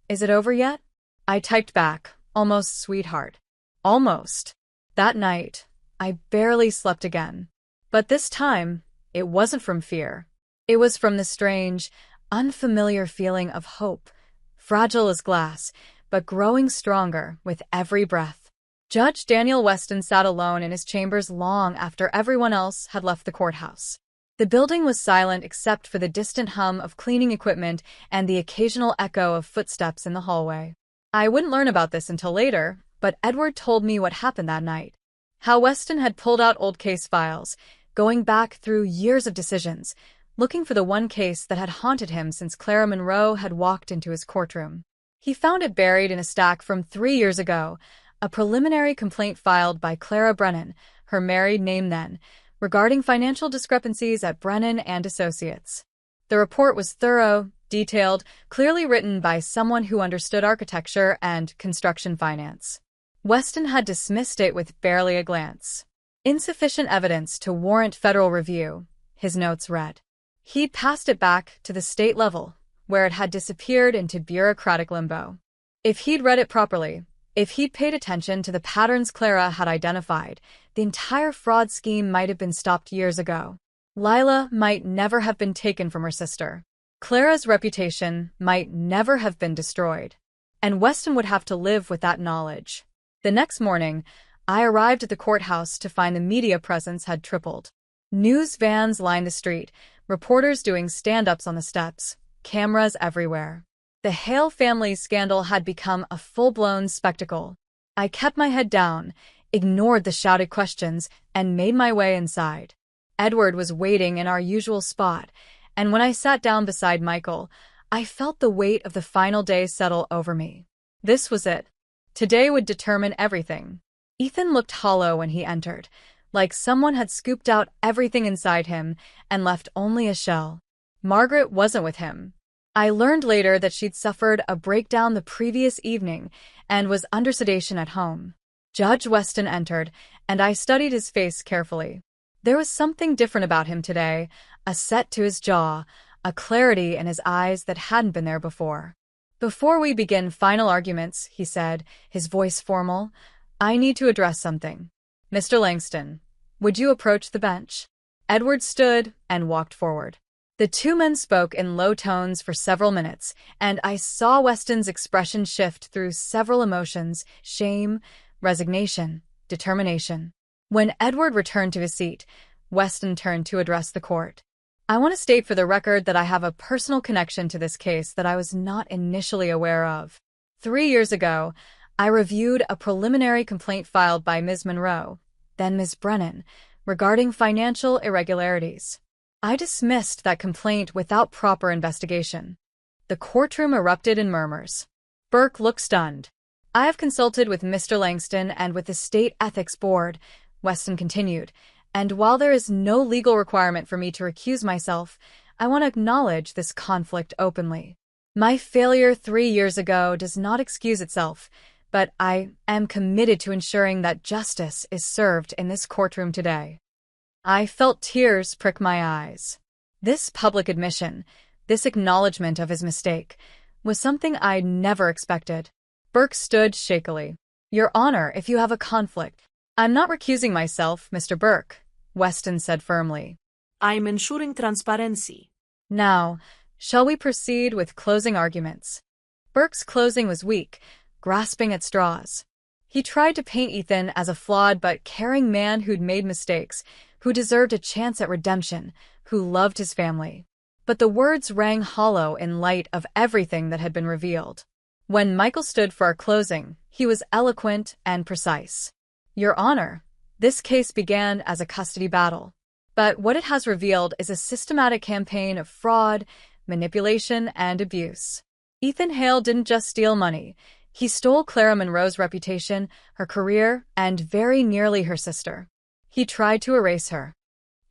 A: "Is it over yet?" I typed back, "Almost, sweetheart." Almost. That night, I barely slept again. But this time, it wasn't from fear. It was from the strange, unfamiliar feeling of hope, fragile as glass, but growing stronger with every breath. Judge Daniel Weston sat alone in his chambers long after everyone else had left the courthouse. The building was silent except for the distant hum of cleaning equipment and the occasional echo of footsteps in the hallway. I wouldn't learn about this until later, but Edward told me what happened that night. How Weston had pulled out old case files, going back through years of decisions, looking for the one case that had haunted him since Clara Monroe had walked into his courtroom. He found it buried in a stack from 3 years ago, a preliminary complaint filed by Clara Brennan, her married name then, regarding financial discrepancies at Brennan and Associates. The report was thorough, detailed, clearly written by someone who understood architecture and construction finance. Weston had dismissed it with barely a glance. Insufficient evidence to warrant federal review, his notes read. He'd passed it back to the state level, where it had disappeared into bureaucratic limbo. If he'd read it properly, if he'd paid attention to the patterns Clara had identified, the entire fraud scheme might have been stopped years ago. Lila might never have been taken from her sister. Clara's reputation might never have been destroyed. And Weston would have to live with that knowledge. The next morning, I arrived at the courthouse to find the media presence had tripled. News vans lined the street, reporters doing stand-ups on the steps, cameras everywhere. The Hale family scandal had become a full-blown spectacle. I kept my head down, ignored the shouted questions, and made my way inside. Edward was waiting in our usual spot, and when I sat down beside Michael, I felt the weight of the final day settle over me. This was it. Today would determine everything. Ethan looked hollow when he entered, like someone had scooped out everything inside him and left only a shell. Margaret wasn't with him. I learned later that she'd suffered a breakdown the previous evening and was under sedation at home. Judge Weston entered, and I studied his face carefully. There was something different about him today, a set to his jaw, a clarity in his eyes that hadn't been there before. "Before we begin final arguments," he said, his voice formal, "I need to address something. Mr. Langston, would you approach the bench?" Edward stood and walked forward. The two men spoke in low tones for several minutes, and I saw Weston's expression shift through several emotions: shame, resignation, determination. When Edward returned to his seat, Weston turned to address the court. "I want to state for the record that I have a personal connection to this case that I was not initially aware of. 3 years ago, I reviewed a preliminary complaint filed by Ms. Monroe, then Ms. Brennan, regarding financial irregularities. I dismissed that complaint without proper investigation." The courtroom erupted in murmurs. Burke looked stunned. "I have consulted with Mr. Langston and with the State Ethics Board," Weston continued, "and while there is no legal requirement for me to recuse myself, I want to acknowledge this conflict openly. My failure 3 years ago does not excuse itself, but I am committed to ensuring that justice is served in this courtroom today." I felt tears prick my eyes. This public admission, this acknowledgement of his mistake, was something I'd never expected. Burke stood shakily. "Your Honor, if you have a conflict—" "I'm not recusing myself, Mr. Burke," Weston said firmly.
B: "I'm ensuring transparency."
A: "Now, shall we proceed with closing arguments?" Burke's closing was weak, grasping at straws. He tried to paint Ethan as a flawed but caring man who'd made mistakes, who deserved a chance at redemption, who loved his family. But the words rang hollow in light of everything that had been revealed. When Michael stood for our closing, he was eloquent and precise. "Your Honor, this case began as a custody battle. But what it has revealed is a systematic campaign of fraud, manipulation, and abuse. Ethan Hale didn't just steal money. He stole Clara Monroe's reputation, her career, and very nearly her sister. He tried to erase her."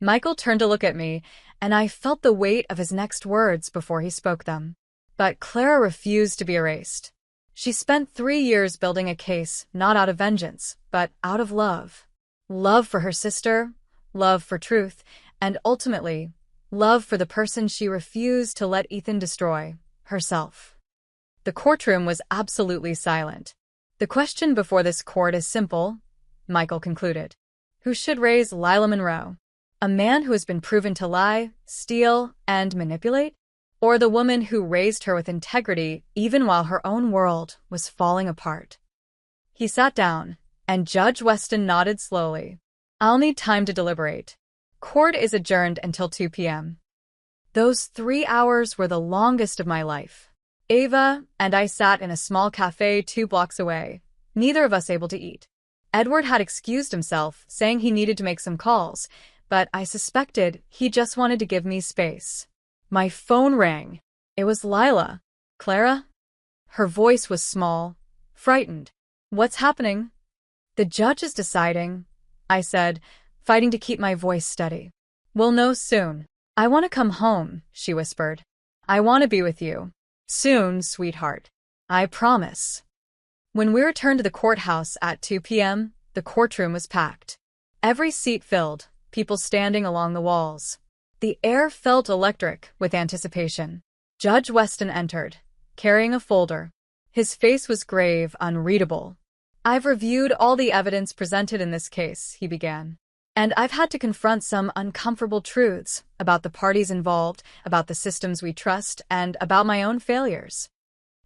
A: Michael turned to look at me, and I felt the weight of his next words before he spoke them. But Clara refused to be erased. She spent 3 years building a case, not out of vengeance, but out of love. Love for her sister, love for truth, and ultimately, love for the person she refused to let Ethan destroy, herself. The courtroom was absolutely silent. "The question before this court is simple," Michael concluded. "Who should raise Lila Monroe? A man who has been proven to lie, steal, and manipulate? Or the woman who raised her with integrity even while her own world was falling apart?" He sat down, and Judge Weston nodded slowly. "I'll need time to deliberate. Court is adjourned until 2 p.m. Those 3 hours were the longest of my life. Ava and I sat in a small cafe 2 blocks away, neither of us able to eat. Edward had excused himself, saying he needed to make some calls, but I suspected he just wanted to give me space. My phone rang. It was Lila. "Clara?" Her voice was small, frightened. "What's happening?" "The judge is deciding," I said, fighting to keep my voice steady. "We'll know soon." I want to come home, she whispered. I want to be with you. Soon, sweetheart. I promise. When we returned to the courthouse at 2 p.m., the courtroom was packed. Every seat filled, people standing along the walls. The air felt electric with anticipation. Judge Weston entered, carrying a folder. His face was grave, unreadable. I've reviewed all the evidence presented in this case, he began. And I've had to confront some uncomfortable truths about the parties involved, about the systems we trust, and about my own failures.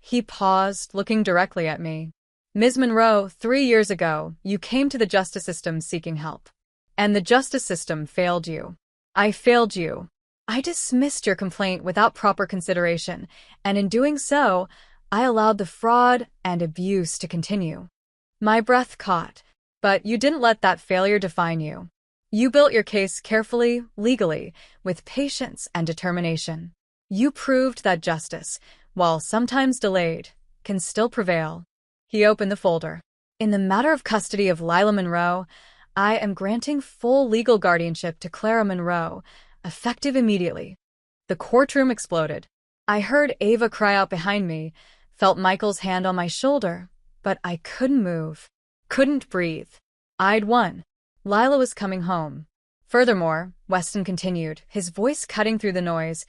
A: He paused, looking directly at me. Ms. Monroe, 3 years ago, you came to the justice system seeking help. And the justice system failed you. I failed you. I dismissed your complaint without proper consideration, and in doing so, I allowed the fraud and abuse to continue. My breath caught, but you didn't let that failure define you. You built your case carefully, legally, with patience and determination. You proved that justice, while sometimes delayed, can still prevail. He opened the folder. In the matter of custody of Lila Monroe, I am granting full legal guardianship to Clara Monroe, effective immediately. The courtroom exploded. I heard Ava cry out behind me, felt Michael's hand on my shoulder, but I couldn't move, couldn't breathe. I'd won. Lila was coming home. Furthermore, Weston continued, his voice cutting through the noise,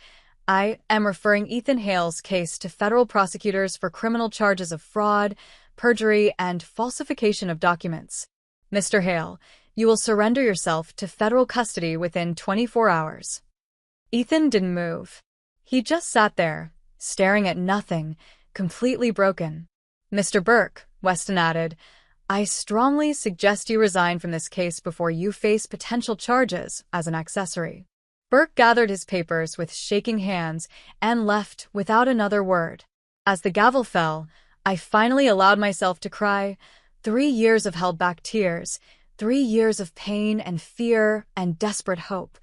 A: I am referring Ethan Hale's case to federal prosecutors for criminal charges of fraud, perjury, and falsification of documents. Mr. Hale, you will surrender yourself to federal custody within 24 hours. Ethan didn't move. He just sat there, staring at nothing, completely broken. Mr. Burke, Weston added, I strongly suggest you resign from this case before you face potential charges as an accessory. Burke gathered his papers with shaking hands and left without another word. As the gavel fell, I finally allowed myself to cry. 3 years of held-back tears, 3 years of pain and fear and desperate hope,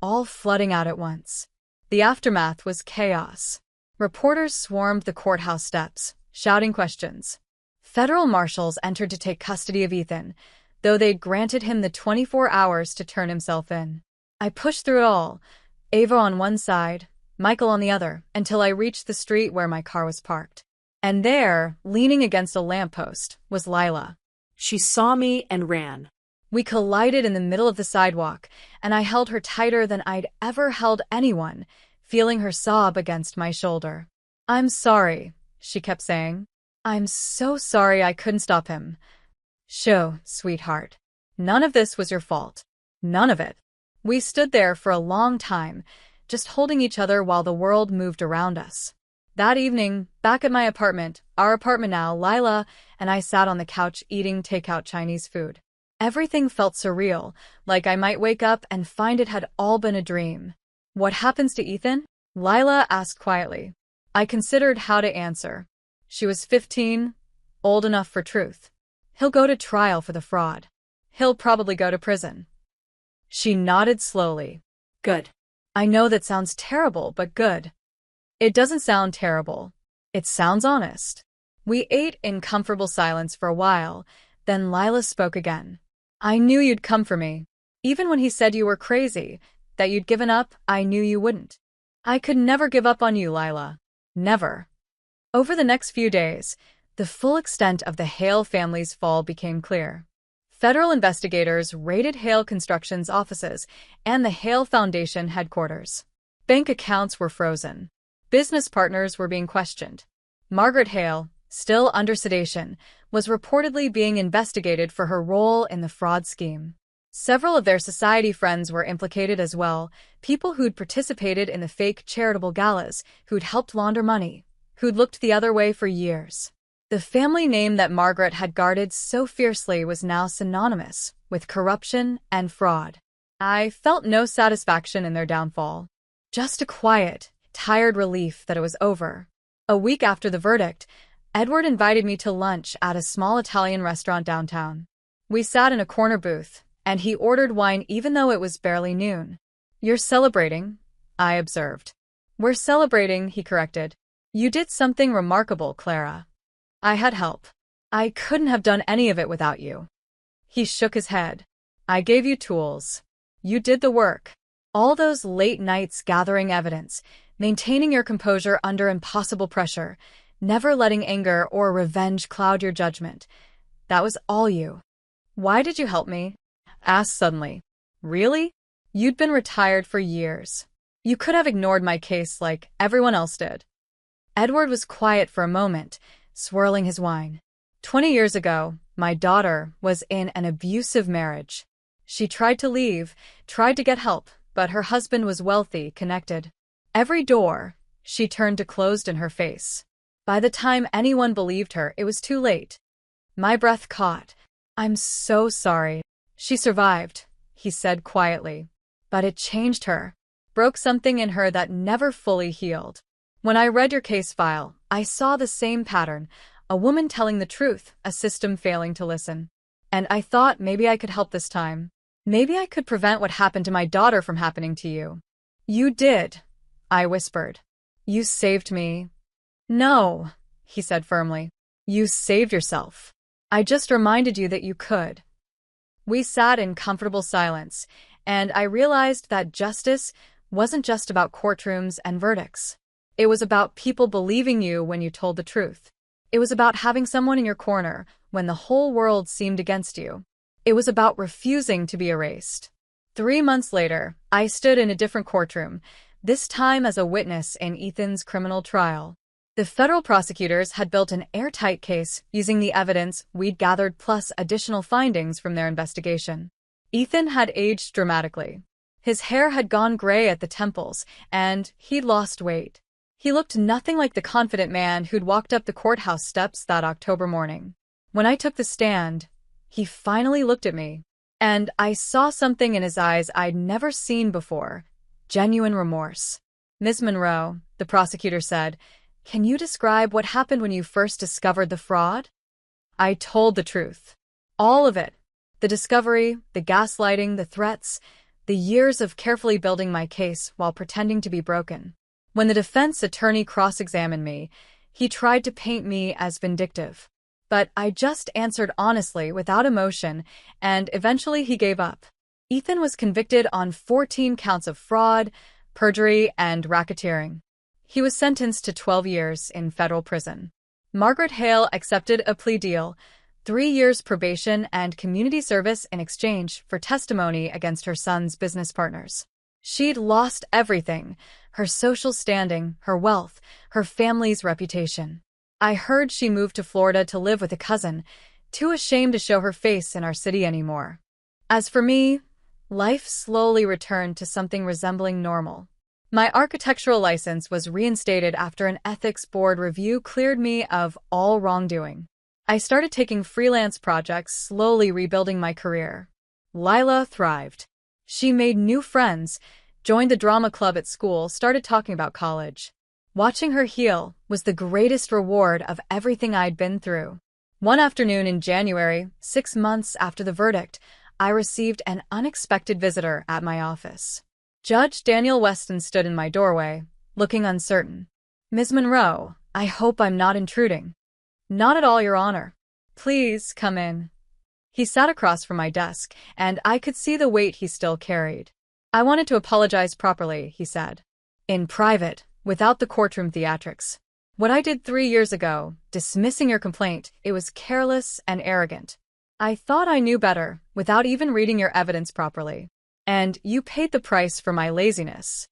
A: all flooding out at once. The aftermath was chaos. Reporters swarmed the courthouse steps, shouting questions. Federal marshals entered to take custody of Ethan, though they'd granted him the 24 hours to turn himself in. I pushed through it all, Ava on one side, Michael on the other, until I reached the street where my car was parked. And there, leaning against a lamppost, was Lila.
B: She saw me and ran.
A: We collided in the middle of the sidewalk, and I held her tighter than I'd ever held anyone, feeling her sob against my shoulder. I'm sorry, she kept saying. I'm so sorry I couldn't stop him. Shoo, sweetheart. None of this was your fault. None of it. We stood there for a long time, just holding each other while the world moved around us. That evening, back at my apartment, our apartment now, Lila and I sat on the couch eating takeout Chinese food. Everything felt surreal, like I might wake up and find it had all been a dream. What happens to Ethan? Lila asked quietly. I considered how to answer. She was 15, old enough for truth. He'll go to trial for the fraud. He'll probably go to prison. She nodded slowly.
B: Good.
A: I know that sounds terrible, but good. It doesn't sound terrible. It sounds honest. We ate in comfortable silence for a while, then Lila spoke again. I knew you'd come for me. Even when he said you were crazy, that you'd given up, I knew you wouldn't. I could never give up on you, Lila. Never. Over the next few days, the full extent of the Hale family's fall became clear. Federal investigators raided Hale Construction's offices and the Hale Foundation headquarters. Bank accounts were frozen. Business partners were being questioned. Margaret Hale, still under sedation, was reportedly being investigated for her role in the fraud scheme. Several of their society friends were implicated as well, people who'd participated in the fake charitable galas, who'd helped launder money, who'd looked the other way for years. The family name that Margaret had guarded so fiercely was now synonymous with corruption and fraud. I felt no satisfaction in their downfall. Just a quiet, tired relief that it was over. A week after the verdict, Edward invited me to lunch at a small Italian restaurant downtown. We sat in a corner booth, and he ordered wine even though it was barely noon. You're celebrating, I observed. We're celebrating, he corrected. You did something remarkable, Clara. I had help. I couldn't have done any of it without you. He shook his head. I gave you tools. You did the work. All those late nights gathering evidence, maintaining your composure under impossible pressure, never letting anger or revenge cloud your judgment. That was all you. Why did you help me? Asked suddenly. Really? You'd been retired for years. You could have ignored my case like everyone else did. Edward was quiet for a moment, swirling his wine. 20 years ago, my daughter was in an abusive marriage. She tried to leave, tried to get help, but her husband was wealthy, connected. Every door she turned to closed in her face. By the time anyone believed her, it was too late. My breath caught. I'm so sorry. She survived, he said quietly. But it changed her, broke something in her that never fully healed. When I read your case file, I saw the same pattern, a woman telling the truth, a system failing to listen. And I thought maybe I could help this time. Maybe I could prevent what happened to my daughter from happening to you. You did, I whispered. You saved me. No, he said firmly. You saved yourself. I just reminded you that you could. We sat in comfortable silence, and I realized that justice wasn't just about courtrooms and verdicts. It was about people believing you when you told the truth. It was about having someone in your corner when the whole world seemed against you. It was about refusing to be erased. 3 months later, I stood in a different courtroom, this time as a witness in Ethan's criminal trial. The federal prosecutors had built an airtight case using the evidence we'd gathered plus additional findings from their investigation. Ethan had aged dramatically. His hair had gone gray at the temples, and he'd lost weight. He looked nothing like the confident man who'd walked up the courthouse steps that October morning. When I took the stand, he finally looked at me, and I saw something in his eyes I'd never seen before, genuine remorse. Ms. Monroe, the prosecutor said, can you describe what happened when you first discovered the fraud? I told the truth. All of it. The discovery, the gaslighting, the threats, the years of carefully building my case while pretending to be broken. When the defense attorney cross-examined me, he tried to paint me as vindictive. But I just answered honestly, without emotion, and eventually he gave up. Ethan was convicted on 14 counts of fraud, perjury, and racketeering. He was sentenced to 12 years in federal prison. Margaret Hale accepted a plea deal, 3 years probation and community service in exchange for testimony against her son's business partners. She'd lost everything, her social standing, her wealth, her family's reputation. I heard she moved to Florida to live with a cousin, too ashamed to show her face in our city anymore. As for me, life slowly returned to something resembling normal. My architectural license was reinstated after an ethics board review cleared me of all wrongdoing. I started taking freelance projects, slowly rebuilding my career. Lila thrived. She made new friends, joined the drama club at school, started talking about college. Watching her heal was the greatest reward of everything I'd been through. One afternoon in January, 6 months after the verdict, I received an unexpected visitor at my office. Judge Daniel Weston stood in my doorway, looking uncertain. Ms. Monroe, I hope I'm not intruding. Not at all, Your Honor. Please come in. He sat across from my desk, and I could see the weight he still carried. I wanted to apologize properly, he said. In private, without the courtroom theatrics. What I did 3 years ago, dismissing your complaint, it was careless and arrogant. I thought I knew better, without even reading your evidence properly. And you paid the price for my laziness.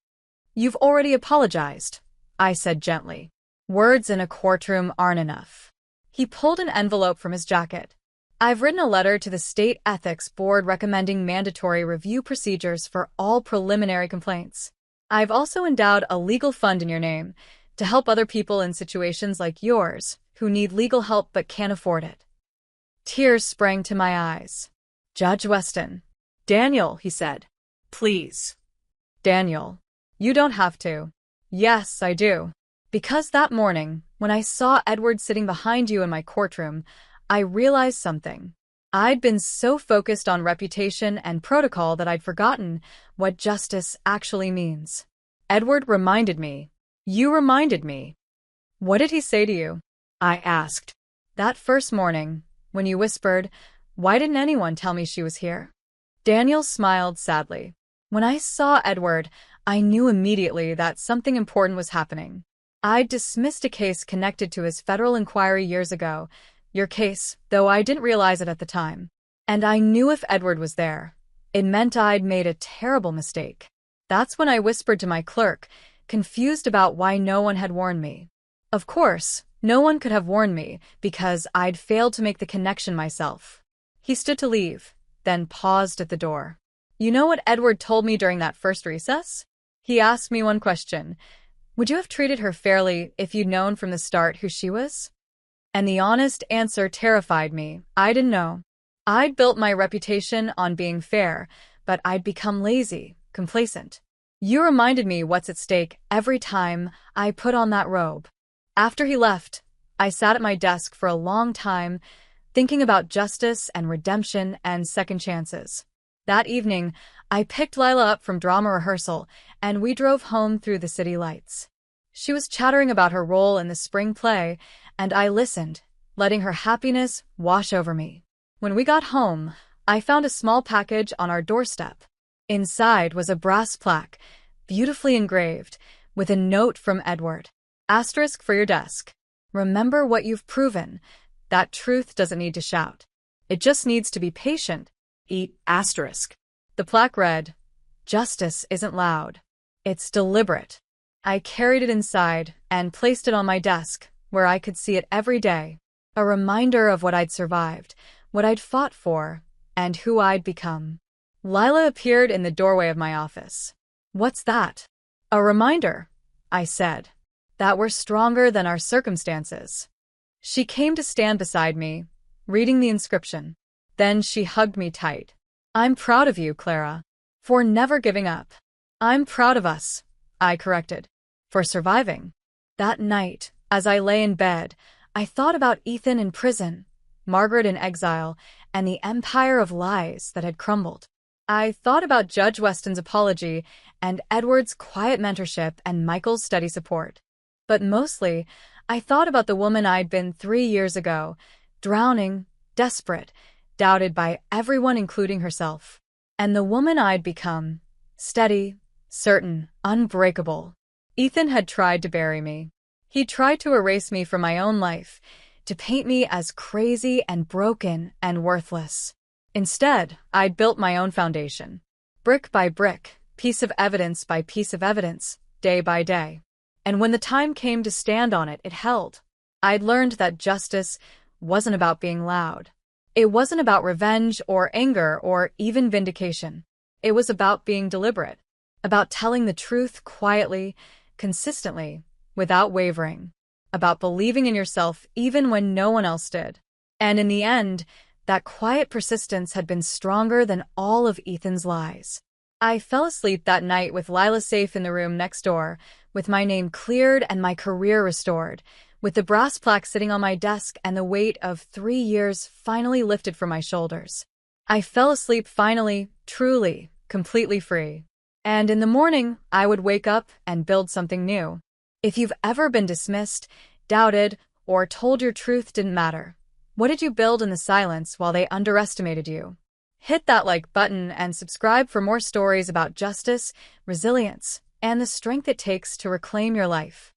A: You've already apologized, I said gently. Words in a courtroom aren't enough. He pulled an envelope from his jacket. I've written a letter to the State Ethics Board recommending mandatory review procedures for all preliminary complaints. I've also endowed a legal fund in your name to help other people in situations like yours who need legal help but can't afford it. Tears sprang to my eyes. Judge Weston. Daniel, he said. Please. Daniel. You don't have to. Yes, I do. Because that morning, when I saw Edward sitting behind you in my courtroom, I realized something. I'd been so focused on reputation and protocol that I'd forgotten what justice actually means. Edward reminded me. You reminded me. What did he say to you? I asked. That first morning, when you whispered, why didn't anyone tell me she was here? Daniel smiled sadly. When I saw Edward, I knew immediately that something important was happening. I'd dismissed a case connected to his federal inquiry years ago, your case, though I didn't realize it at the time. And I knew if Edward was there, it meant I'd made a terrible mistake. That's when I whispered to my clerk, confused about why no one had warned me. Of course, no one could have warned me because I'd failed to make the connection myself. He stood to leave, then paused at the door. You know what Edward told me during that first recess? He asked me one question. Would you have treated her fairly if you'd known from the start who she was? And the honest answer terrified me. I didn't know. I'd built my reputation on being fair, but I'd become lazy, complacent. You reminded me what's at stake every time I put on that robe. After he left, I sat at my desk for a long time, thinking about justice and redemption and second chances. That evening, I picked Lila up from drama rehearsal, and we drove home through the city lights. She was chattering about her role in the spring play, and I listened, letting her happiness wash over me. When we got home, I found a small package on our doorstep. Inside was a brass plaque, beautifully engraved, with a note from Edward. Asterisk for your desk. Remember what you've proven. That truth doesn't need to shout. It just needs to be patient.
B: Eat asterisk.
A: The plaque read, Justice isn't loud. It's deliberate. I carried it inside and placed it on my desk, where I could see it every day. A reminder of what I'd survived, what I'd fought for, and who I'd become. Lila appeared in the doorway of my office. What's that? A reminder, I said, that we're stronger than our circumstances. She came to stand beside me, reading the inscription. Then she hugged me tight. I'm proud of you, Clara, for never giving up. I'm proud of us, I corrected, for surviving. That night, as I lay in bed, I thought about Ethan in prison, Margaret in exile, and the empire of lies that had crumbled. I thought about Judge Weston's apology and Edward's quiet mentorship and Michael's steady support. But mostly, I thought about the woman I'd been 3 years ago, drowning, desperate, doubted by everyone including herself. And the woman I'd become, steady, certain, unbreakable. Ethan had tried to bury me. He tried to erase me from my own life, to paint me as crazy and broken and worthless. Instead, I'd built my own foundation. Brick by brick, piece of evidence by piece of evidence, day by day. And when the time came to stand on it, it held. I'd learned that justice wasn't about being loud. It wasn't about revenge or anger or even vindication. It was about being deliberate, about telling the truth quietly, consistently, without wavering, about believing in yourself even when no one else did. And in the end, that quiet persistence had been stronger than all of Ethan's lies. I fell asleep that night with Lila safe in the room next door, with my name cleared and my career restored, with the brass plaque sitting on my desk and the weight of 3 years finally lifted from my shoulders. I fell asleep finally, truly, completely free. And in the morning, I would wake up and build something new. If you've ever been dismissed, doubted, or told your truth didn't matter, what did you build in the silence while they underestimated you? Hit that like button and subscribe for more stories about justice, resilience, and the strength it takes to reclaim your life.